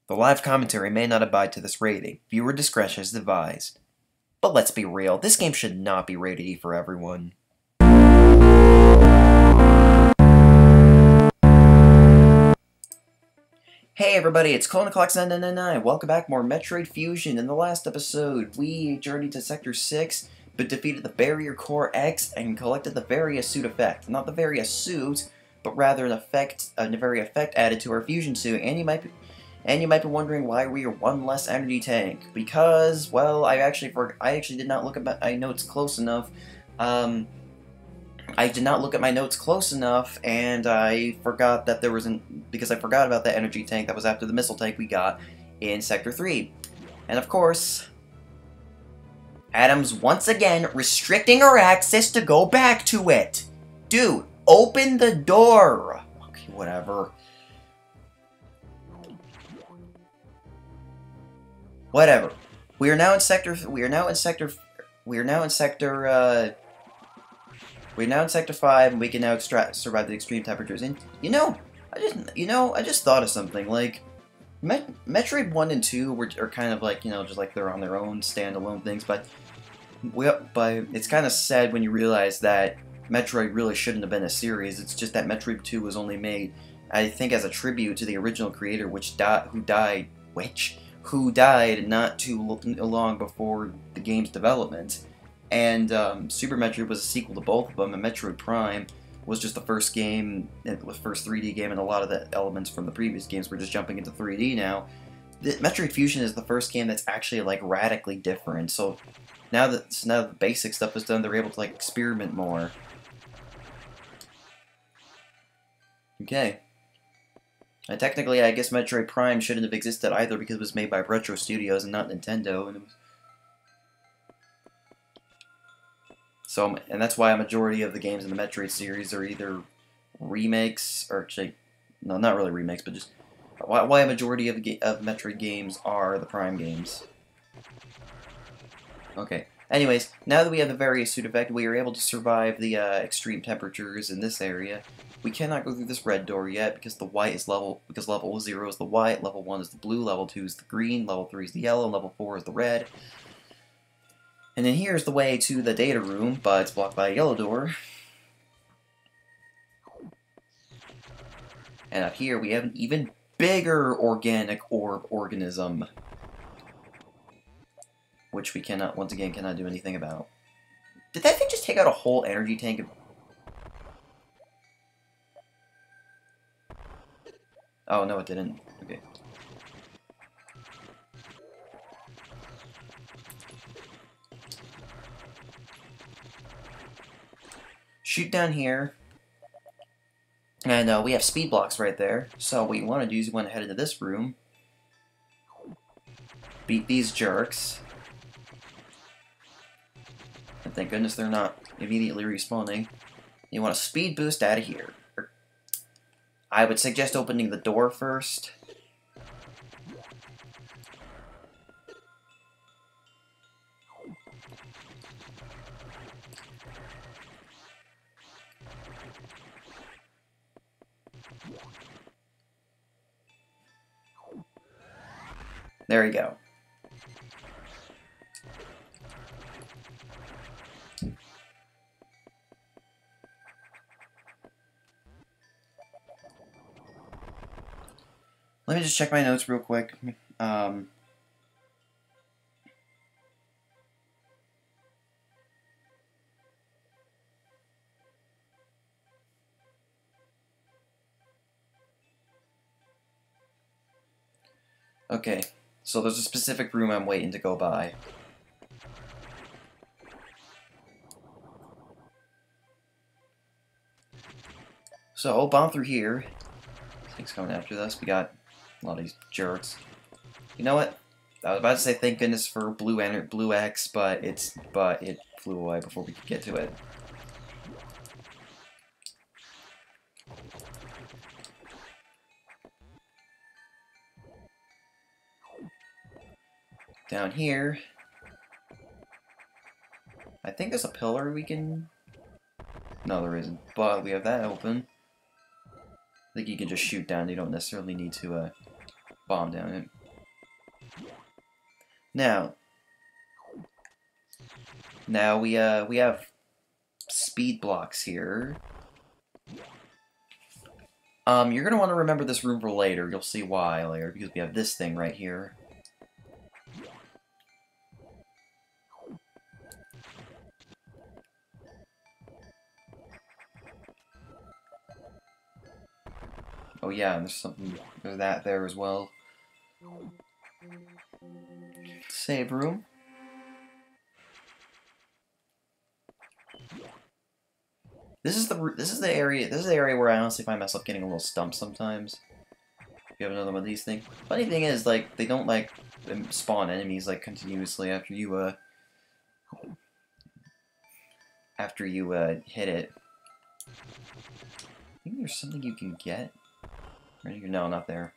The live commentary may not abide to this rating. Viewer discretion is advised. But let's be real, this game should not be rated E for everyone. Hey everybody, it's Clona Comics Inc. Welcome back, more Metroid Fusion. In the last episode, we journeyed to Sector 6, but defeated the Barrier Core X and collected the Various Suit effect. Not the Various Suit, but rather a very effect added to our Fusion Suit, and you might be wondering why we are one less energy tank. Because, well, I actually did not look at my notes close enough. I did not look at my notes close enough, and I forgot that because I forgot about the energy tank that was after the missile tank we got in Sector 3. And of course, Adam's once again restricting our access to go back to it. Dude, open the door. Okay, whatever. Whatever. We are now in Sector 5, and we can now survive the extreme temperatures. And I just thought of something. Like, Metroid 1 and 2 are kind of like, just like they're on their own standalone things. But it's kind of sad when you realize that Metroid really shouldn't have been a series. It's just that Metroid 2 was only made, I think, as a tribute to the original creator, who died not too long before the game's development. And Super Metroid was a sequel to both of them, and Metroid Prime was just the first game, the first 3D game, and a lot of the elements from the previous games were just jumping into 3D now. Metroid Fusion is the first game that's actually, like, radically different, so now that the basic stuff is done, they're able to, like, experiment more. Okay. And technically, I guess Metroid Prime shouldn't have existed either because it was made by Retro Studios and not Nintendo, and that's why a majority of the games in the Metroid series are either remakes, or actually, no, not really remakes, but just why a majority of Metroid games are the Prime games. Okay. Anyways, now that we have the Various Suit effect, we are able to survive the extreme temperatures in this area. We cannot go through this red door yet because level 0 is the white, level 1 is the blue, level 2 is the green, level 3 is the yellow, and level 4 is the red. And then here's the way to the data room, but it's blocked by a yellow door. And up here we have an even bigger organic orb organism, which we once again cannot do anything about. Did that thing just take out a whole energy tank? Oh, no, it didn't. Okay. Shoot down here. And we have speed blocks right there. So what you want to do is you want to head into this room. Beat these jerks. And thank goodness they're not immediately respawning. You want to speed boost out of here. I would suggest opening the door first. There you go. Let me just check my notes real quick. Okay, so there's a specific room I'm waiting to go by. So, bomb through here. Things coming after this. We got a lot of these jerks. You know what? I was about to say thank goodness for Blue X, but it flew away before we could get to it. Down here, I think there's a pillar we can... No, there isn't, but we have that open. I think you can just shoot down, you don't necessarily need to bomb down it. Now we have speed blocks here. You're gonna want to remember this room for later. You'll see why later, because we have this thing right here. Oh yeah, and there's that there as well. Save room. This is the area where I honestly find myself getting a little stumped sometimes. You have another one of these things. Funny thing is, like, they don't like spawn enemies like continuously after you hit it. I think there's something you can get. No, not there.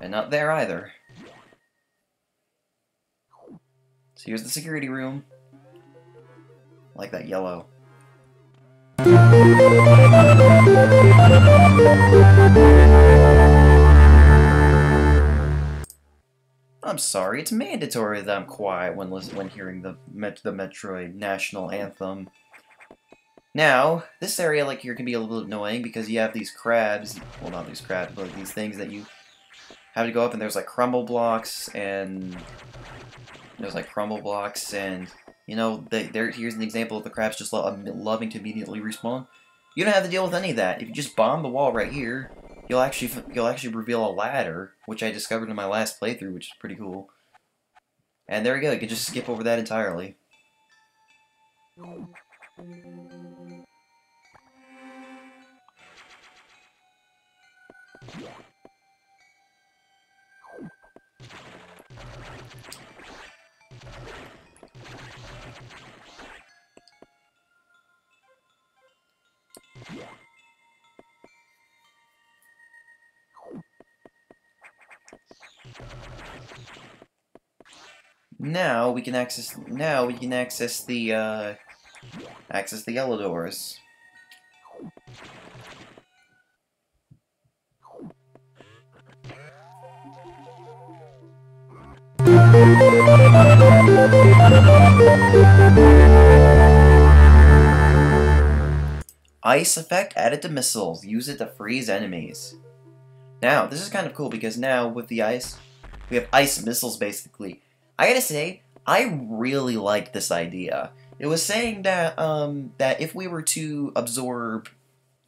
And not there either. So here's the security room. I like that yellow. I'm sorry, it's mandatory that I'm quiet when hearing the Metroid national anthem. Now, this area like here can be a little annoying because you have these crabs, well not these crabs, but like, these things that you have to go up and there's like crumble blocks and you know, here's an example of the crabs just loving to immediately respawn. You don't have to deal with any of that. If you just bomb the wall right here, you'll actually reveal a ladder, which I discovered in my last playthrough, which is pretty cool. And there we go, you can just skip over that entirely. Now we can access the yellow doors. Ice effect added to missiles. Use it to freeze enemies. Now, this is kind of cool because now with the ice, we have ice missiles basically. I gotta say, I really like this idea. It was saying that that if we were to absorb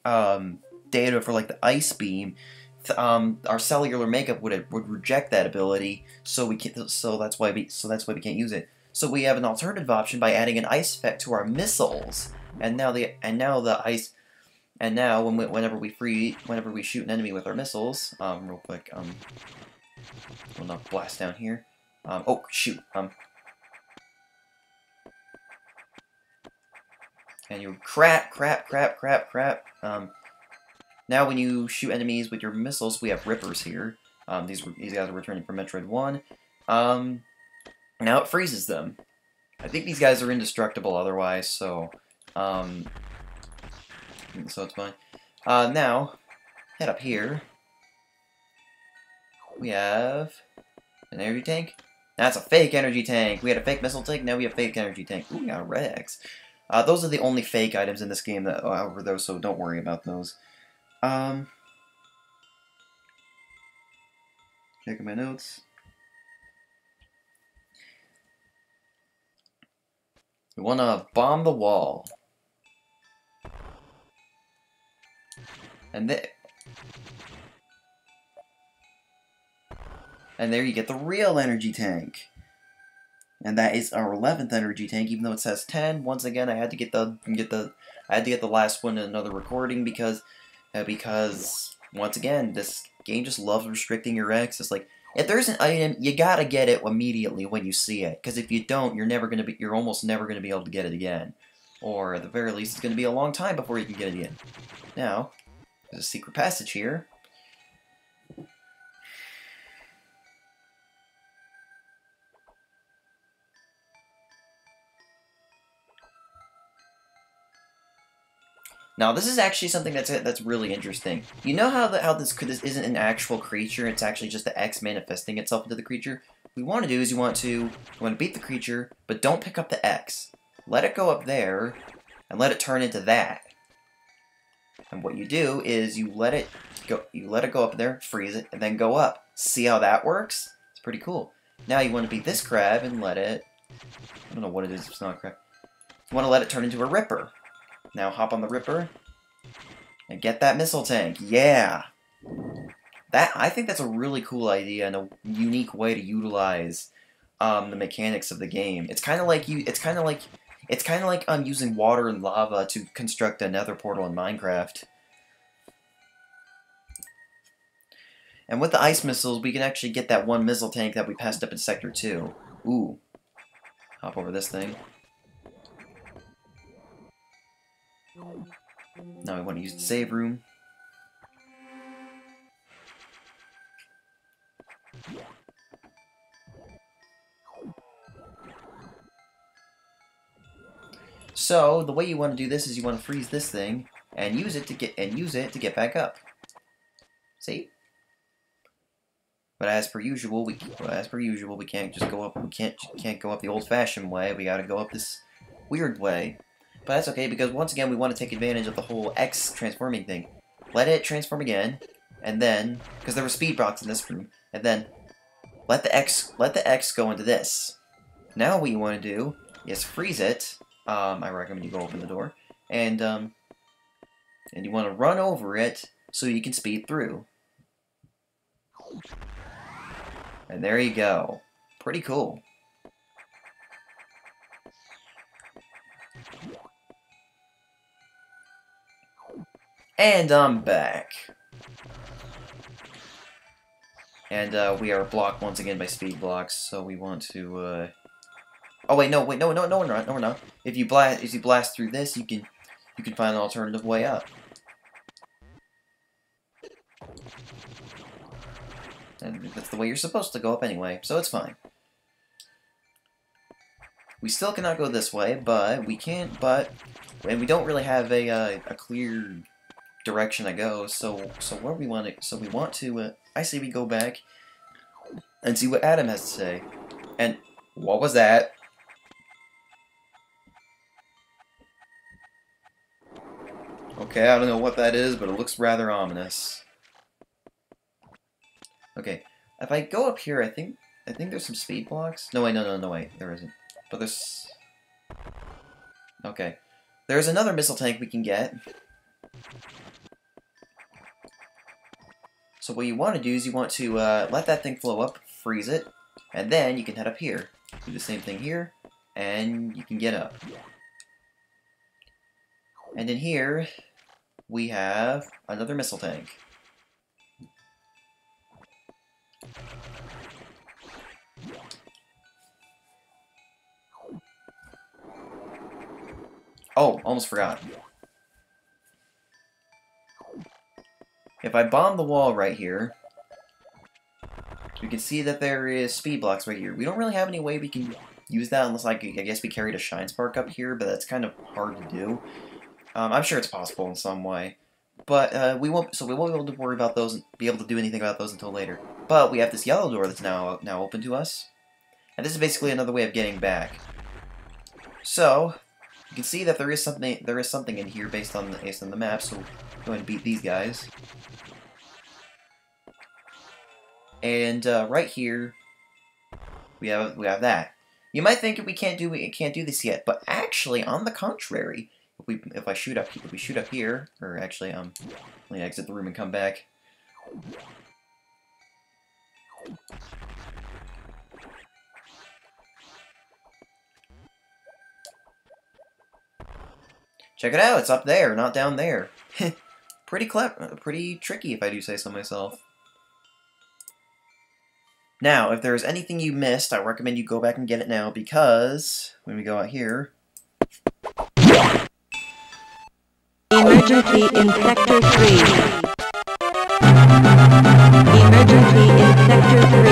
data for like the ice beam, our cellular makeup would reject that ability. So that's why we can't use it. So we have an alternative option by adding an ice effect to our missiles. Whenever we shoot an enemy with our missiles, real quick, we'll not blast down here. Oh shoot, and you crap. Now when you shoot enemies with your missiles, we have rippers here. These guys are returning from Metroid 1. Now it freezes them. I think these guys are indestructible otherwise, so it's fine. Now, head up here. We have an energy tank. That's a fake energy tank. We had a fake missile tank, now we have a fake energy tank. Ooh, we got a Rex. Those are the only fake items in this game that over those, so don't worry about those. Checking my notes. We want to bomb the wall. And there you get the real energy tank. And that is our 11th energy tank, even though it says 10. Once again, I had to get the last one in another recording because once again, this game just loves restricting your access. Like, if there's an item, you gotta get it immediately when you see it, because if you don't, you're almost never gonna be able to get it again, or at the very least, it's gonna be a long time before you can get it again. Now, there's a secret passage here. Now, this is actually something that's really interesting. You know how this isn't an actual creature, it's actually just the X manifesting itself into the creature? What you want to do is you want to beat the creature, but don't pick up the X. Let it go up there, and let it turn into that. And what you do is you let it go up there, freeze it, and then go up. See how that works? It's pretty cool. Now you want to beat this crab and let it... I don't know what it is, it's not a crab. You want to let it turn into a ripper. Now hop on the ripper and get that missile tank. Yeah! I think that's a really cool idea and a unique way to utilize the mechanics of the game. It's kind of like using water and lava to construct a nether portal in Minecraft. And with the ice missiles, we can actually get that one missile tank that we passed up in Sector 2. Ooh. Hop over this thing. Now we want to use the save room. So the way you want to do this is you want to freeze this thing and use it to get back up. See? But as per usual, we can't just go up. We can't go up the old-fashioned way. We got to go up this weird way. But that's okay because once again we want to take advantage of the whole X transforming thing. Let it transform again, and then because there were speed blocks in this room, and then let the X go into this. Now what you want to do is freeze it. I recommend you go open the door, and you want to run over it so you can speed through. And there you go. Pretty cool. And I'm back. And we are blocked once again by speed blocks, so we want to oh wait, no, we're not. If you blast through this, you can find an alternative way up. And that's the way you're supposed to go up anyway, so it's fine. We still cannot go this way, but we can't, and we don't really have a clear direction to go, so where we want to, I say we go back and see what Adam has to say. And what was that? Okay, I don't know what that is, but it looks rather ominous. Okay, if I go up here, I think there's some speed blocks. No, wait, no, wait, there isn't. But there's... Okay. There's another missile tank we can get. So what you want to do is you want to let that thing flow up, freeze it, and then you can head up here. Do the same thing here, and you can get up. And in here, we have another missile tank. Oh, almost forgot. If I bomb the wall right here, you can see that there is speed blocks right here. We don't really have any way we can use that unless, like, I guess we carried a shine spark up here, but that's kind of hard to do. I'm sure it's possible in some way, but we won't be able to worry about those and be able to do anything about those until later. But we have this yellow door that's now open to us, and this is basically another way of getting back. So you can see that there is something in here based on the map. So go ahead and beat these guys. And right here, we have that. You might think we can't do this yet, but actually, on the contrary, if we shoot up here, or actually, let me exit the room and come back. Check it out, it's up there, not down there. Pretty clever, pretty tricky if I do say so myself. Now, if there's anything you missed, I recommend you go back and get it now, because when we go out here... Emergency in Sector 3. Emergency in Sector 3.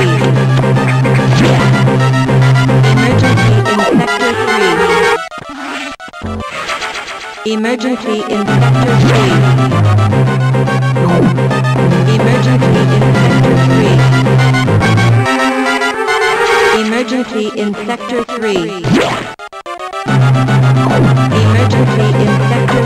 Emergency in Sector 3. Emergency in Sector 3. Emergency in Sector 3. Emergency in Sector 3. Emergency in Sector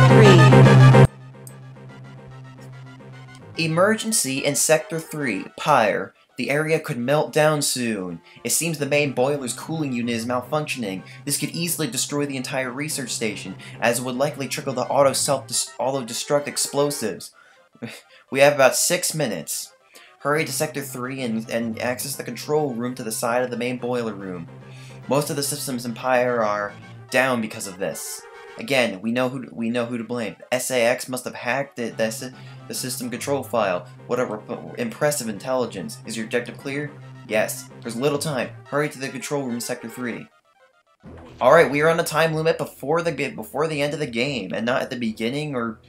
3. Emergency in Sector 3. Pyre. The area could melt down soon. It seems the main boiler's cooling unit is malfunctioning. This could easily destroy the entire research station, as it would likely trigger the auto-destruct explosives. We have about 6 minutes. Hurry to Sector 3 and access the control room to the side of the main boiler room. Most of the systems in Pyre are down because of this. Again, we know who to blame. SAX must have hacked the system control file. What impressive intelligence. Is your objective clear? Yes. There's little time. Hurry to the control room in Sector 3. Alright, we are on a time limit before the end of the game, and not at the beginning or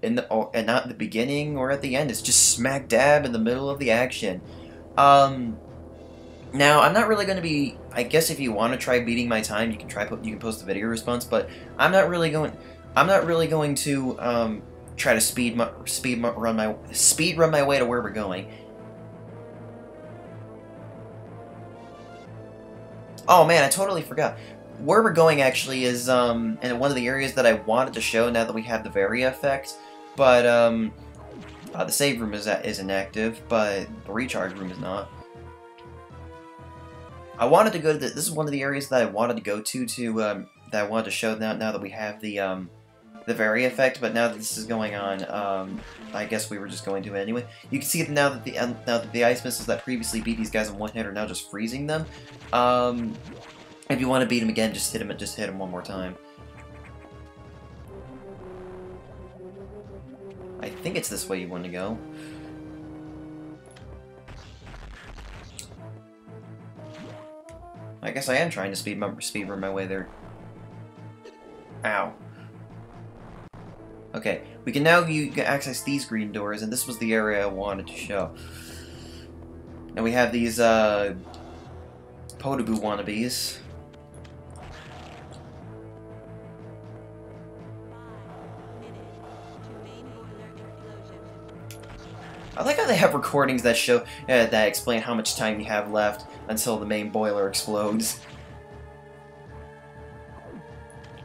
not at the beginning or at the end. It's just smack dab in the middle of the action. Now, I'm not really going to be... I guess if you want to try beating my time, you can post a video response, but I'm not really going to try to speed run my way to where we're going. Oh man, I totally forgot. Where we're going actually is in one of the areas that I wanted to show now that we have the Varia effect, but the save room is inactive, but the recharge room is not. I wanted to go to this is one of the areas that I wanted to go to that I wanted to show now that we have the Varia effect, but now that this is going on, I guess we were just going to it anyway. You can see that now that the ice missiles that previously beat these guys in one hit are now just freezing them. If you want to beat him again, just hit him one more time. I think it's this way you want to go. I guess I am trying to speed run my way there. Ow. Okay, we can now access these green doors, and this was the area I wanted to show. And we have these Podoboo wannabes. I like how they have recordings that show that explain how much time you have left until the main boiler explodes.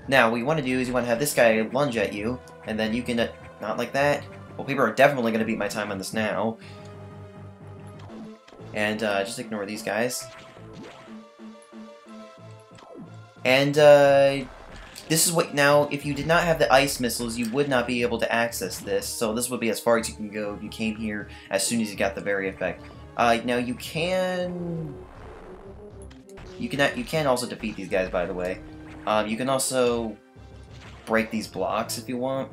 Now, what you want to do is you want to have this guy lunge at you, and then you can not like that. Well, people are definitely going to beat my time on this now. And just ignore these guys. And this is what now. If you did not have the ice missiles, you would not be able to access this. So this would be as far as you can go if you came here as soon as you got the Varia effect. Now you can also defeat these guys, by the way. You can also break these blocks if you want.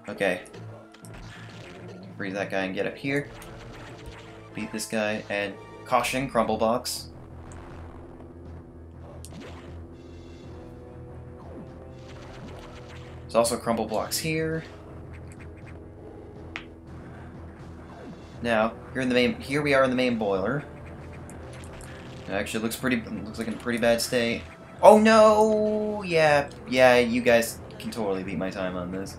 Okay. Freeze that guy and get up here. Beat this guy, and caution, crumble box. There's also crumble blocks here. Now, here we are in the main boiler. It actually looks like in a pretty bad state. Oh no! Yeah, you guys can totally beat my time on this.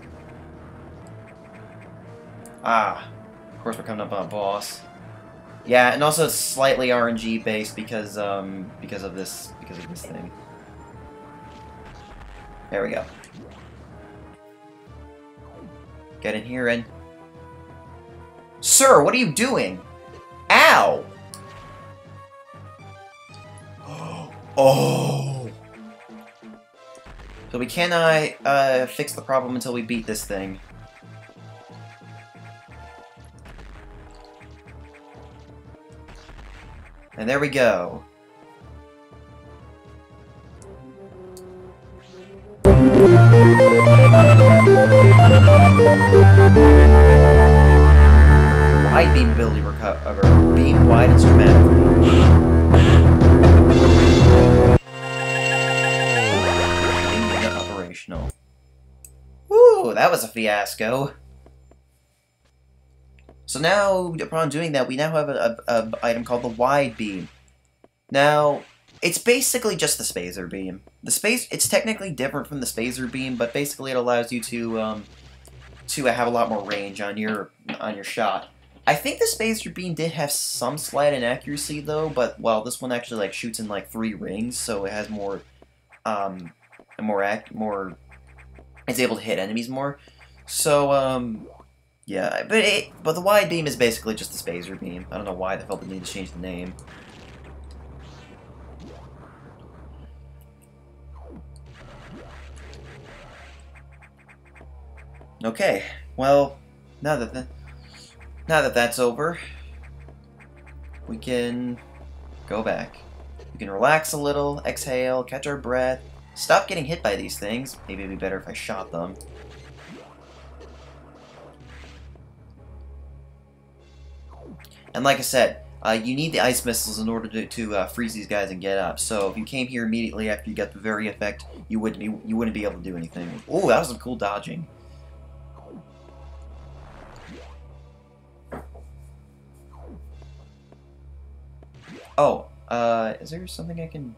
Ah, of course we're coming up on a boss. Yeah, and also it's slightly RNG based because of this thing. There we go. Get in here and... Sir, what are you doing? Ow! Oh! So we cannot fix the problem until we beat this thing. And there we go. Wide beam ability recover. Beam wide and dramatic range. Unit operational. Woo, that was a fiasco. So now, upon doing that, we now have an item called the wide beam. Now, It's basically just the spacer beam. It's technically different from the spacer beam, but basically it allows you to have a lot more range on your shot. I think the spacer beam did have some slight inaccuracy though, but well, this one actually like shoots in like 3 rings, so it has more it's able to hit enemies more. So yeah, but the wide beam is basically just the spacer beam. I don't know why they felt the need to change the name. Okay, well, now that that's over, we can go back. We can relax a little, exhale, catch our breath, stop getting hit by these things. Maybe it'd be better if I shot them. And like I said, you need the ice missiles in order to freeze these guys and get up. So if you came here immediately after you got the very effect, you wouldn't be able to do anything. Ooh, that was some cool dodging. Oh, is there something I can...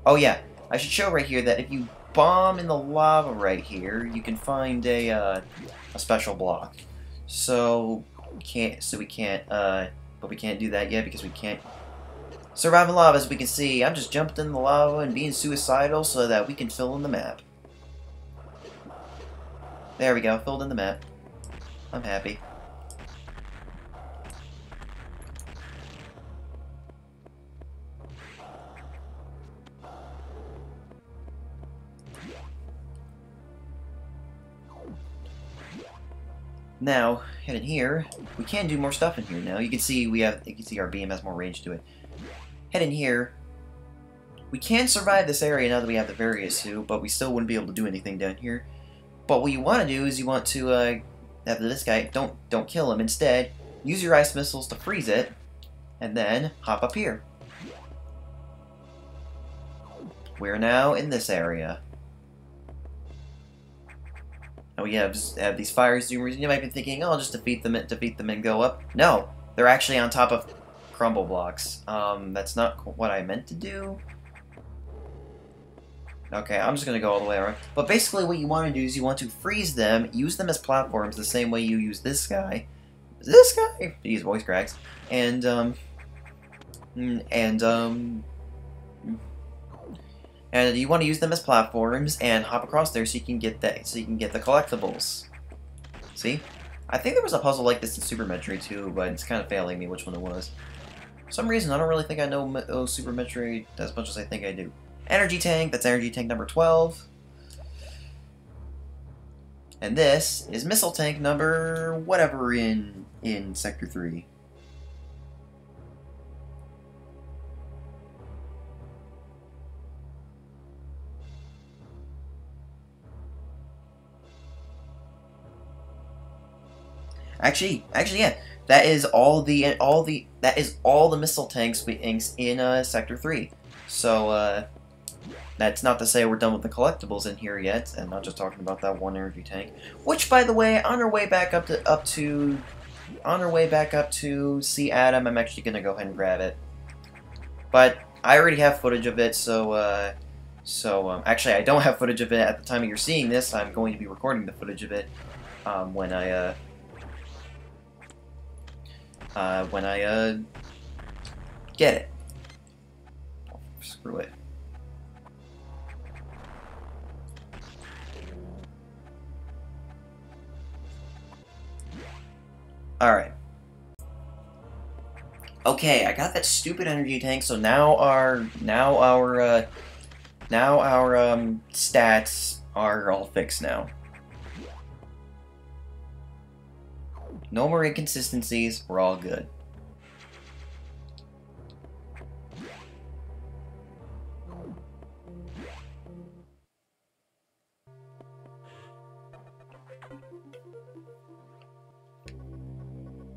Oh yeah, I should show right here that if you bomb in the lava right here, you can find a special block. So we can't but we can't do that yet because we can't survive in lava. As we can see, I'm just jumping in the lava and being suicidal so that we can fill in the map. There we go, filled in the map. I'm happy. Now, heading here, we can do more stuff in here now. You can see our beam has more range to it. Heading here, we can survive this area now that we have the various suit, but we still wouldn't be able to do anything down here. But what you want to do is you want to have this guy, don't kill him. Instead, use your ice missiles to freeze it, and then hop up here. We're now in this area. And we have these fire zoomers, and you might be thinking, oh, I'll just defeat them and go up. No, they're actually on top of crumble blocks. That's not what I meant to do. Okay, I'm just gonna go all the way around. But basically what you want to do is you want to freeze them, use them as platforms the same way you use this guy. This guy? These voice cracks. And you want to use them as platforms and hop across there so you can get the collectibles. See? I think there was a puzzle like this in Super Metroid too, but it's kind of failing me which one it was. For some reason, I don't really think I know Super Metroid as much as I think I do. Energy tank, that's energy tank number 12. And this is missile tank number whatever in Sector 3. Actually, yeah. That is all the missile tanks in Sector 3. So that's not to say we're done with the collectibles in here yet, and not just talking about that one energy tank. Which, by the way, on our way back up to see Adam, I'm actually gonna go ahead and grab it. But I already have footage of it, so actually I don't have footage of it at the time of you're seeing this. I'm going to be recording the footage of it when I get it. Oh, screw it. Alright. Okay, I got that stupid energy tank, so now our stats are all fixed now. No more inconsistencies, we're all good.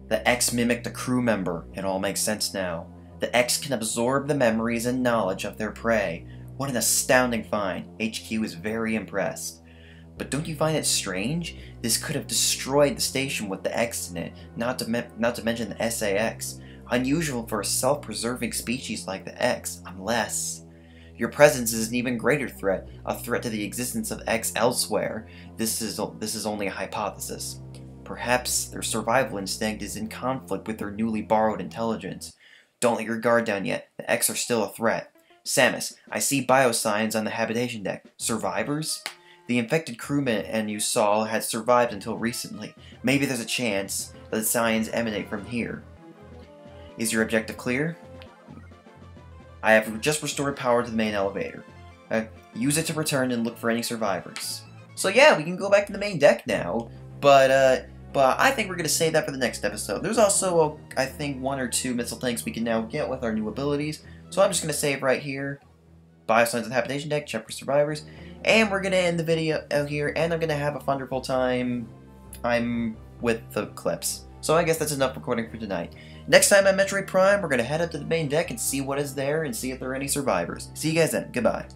The X mimicked a crew member. It all makes sense now. The X can absorb the memories and knowledge of their prey. What an astounding find. HQ is very impressed. But don't you find it strange? This could have destroyed the station with the X in it, not to mention the SAX. Unusual for a self-preserving species like the X, unless... Your presence is an even greater threat, a threat to the existence of X elsewhere. This is only a hypothesis. Perhaps their survival instinct is in conflict with their newly borrowed intelligence. Don't let your guard down yet. The X are still a threat. Samus, I see biosigns on the habitation deck. Survivors? The infected crewmen and you saw had survived until recently. Maybe there's a chance that the signs emanate from here. Is your objective clear? I have just restored power to the main elevator. Use it to return and look for any survivors. So yeah, we can go back to the main deck now, but I think we're going to save that for the next episode. There's also, I think, 1 or 2 missile tanks we can now get with our new abilities, so I'm just going to save right here. Biosigns of the habitation deck, check for survivors, and we're going to end the video out here, and I'm going to have a wonderful time with the clips. So I guess that's enough recording for tonight. Next time on Metroid Prime, we're going to head up to the main deck and see what is there and see if there are any survivors. See you guys then. Goodbye.